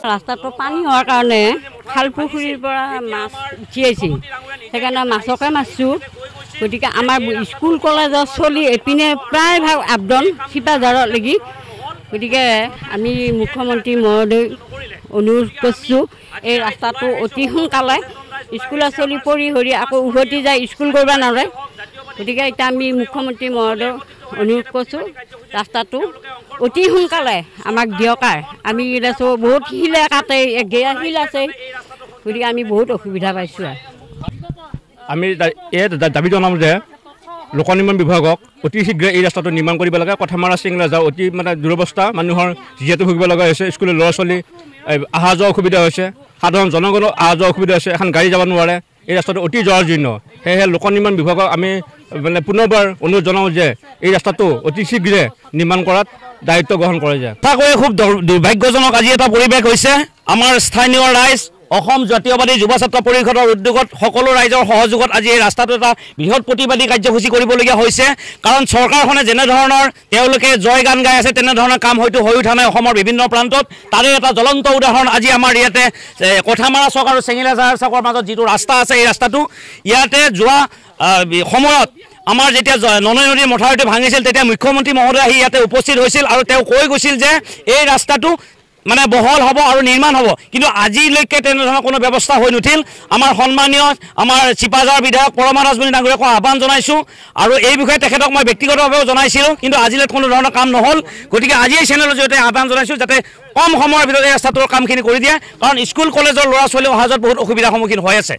ৰাস্তাটো পানী হোৱাৰ কাৰণে খাল পুখুৰীৰ পৰা মাছ উঠি আহিছে সেইকাৰণে মাছকে মাৰিছোঁ গতিকে আমাৰ স্কুল কলেজৰ চলি এপিনে প্ৰায়ভাগ আপডাউন চিপাঝাৰত লাগি গতিকে আমি মুখ্যমন্ত্ৰী মহোদয় অনুৰোধ কৰিছোঁ এই ৰাস্তাটো অতি সোনকালে স্কুলৰ চলি পৰি হৰি আকৌ উভতি যায় স্কুল কৰিব নোৱাৰে গতিকে এতিয়া আমি মুখ্যমন্ত্ৰী মহোদয় অনুৰোধ কৰিছোঁ ৰাস্তাটো অতি সোনকালে আমাক দিয়ক আমি এতিয়া বহুত শিলে কাটে এগেয়া শিল আছে গতিকে আমি বহুত অসুবিধা পাইছোঁ আমি এই দাবী জনাম যে লোক নিৰ্মাণ বিভাগক অতি শীঘ্ৰে এই ৰাস্তাটো নিৰ্মাণ কৰিব লাগে কথামাৰা চিংৰাজাৰ অতি মানে দুৰৱস্থা মানুহৰ যিহেতু ভুগিব লগা হৈছে স্কুলৰ ল'ৰা ছোৱালী অহা যোৱা অসুবিধা হৈছে সাধাৰণ জনগণৰ অহা যোৱা অসুবিধা হৈছে এখন গাড়ী যাব নোৱাৰে এই ৰাস্তাটো অতি জৰাজীৰ্ণ সেয়েহে লোক নিৰ্মাণ বিভাগক আমি মানে পুনৰবাৰ অনুৰোধ জনাওঁ যে এই ৰাস্তাটো অতি শীঘ্ৰে নিৰ্মাণ কৰাত দায়িত্ব গ্ৰহণ কৰে যায় তাকৈ খুব দুৰ্ভাগ্যজনক আজি এটা পৰিৱেশ হৈছে আমাৰ স্থানীয় ৰাইজ অসম জাতীয়বাদী যুৱ ছাত্ৰ পৰিষদৰ উদ্যোগত সকলো ৰাইজৰ সহযোগত আজি এই ৰাস্তাটো এটা বৃহৎ প্ৰতিবাদী কাৰ্যসূচী কৰিবলগীয়া হৈছে কাৰণ চৰকাৰখনে যেনেধৰণৰ তেওঁলোকে জয় গান গাই আছে তেনেধৰণৰ কাম হয়তো হৈ উঠা নাই অসমৰ বিভিন্ন প্ৰান্তত তাৰে এটা জ্বলন্ত উদাহৰণ আজি আমাৰ ইয়াতে কথামাৰা চক আৰু চেঙিলাজাৰ চকৰ মাজত যিটো ৰাস্তা আছে এই ৰাস্তাটো ইয়াতে যোৱা সময়ত আমাৰ যেতিয়া ননৈ নদীৰ মথাউৰিটো ভাঙিছিল তেতিয়া মুখ্যমন্ত্ৰী মহোদয় আহি ইয়াতে উপস্থিত হৈছিল আৰু তেওঁ কৈ গৈছিল যে এই ৰাস্তাটো মানে বহল হ'ব আৰু নিৰ্মাণ হ'ব কিন্তু আজিলৈকে তেনেধৰণৰ কোনো ব্যৱস্থা হৈ নুঠিল আমাৰ সন্মানীয় আমাৰ চিপাঝাৰ বিধায়ক পৰমা ৰাজমণি ডাঙৰীয়াক আহ্বান জনাইছোঁ আৰু এই বিষয়ে তেখেতক মই ব্যক্তিগতভাৱেও জনাইছিলোঁ কিন্তু আজিলৈ কোনো ধৰণৰ কাম নহ'ল গতিকে আজি এই চেনেলৰ জৰিয়তে আহ্বান জনাইছোঁ যাতে কম সময়ৰ ভিতৰত এই ৰাস্তাটোৰ কামখিনি কৰি দিয়ে কাৰণ স্কুল কলেজৰ ল'ৰা ছোৱালী অহা যোৱাত বহুত অসুবিধাৰ সন্মুখীন হৈ আছে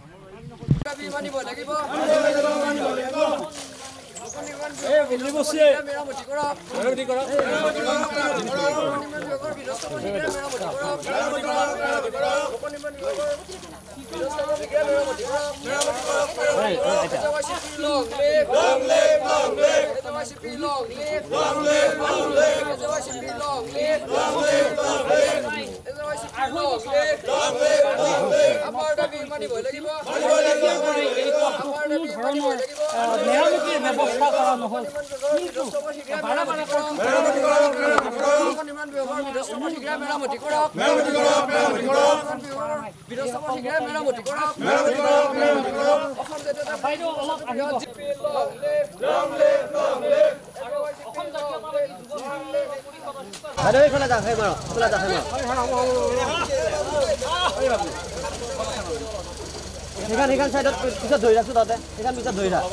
এইখন সাইডত পিছত ধৰি ৰাখছো তাতে এইখন পিছত ধৰি ৰাখ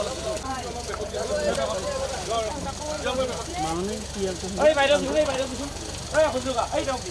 মানুহ কি আছে এই বাইৰে শুনে বাইৰে শুন এই খুজুকা এই দাও কি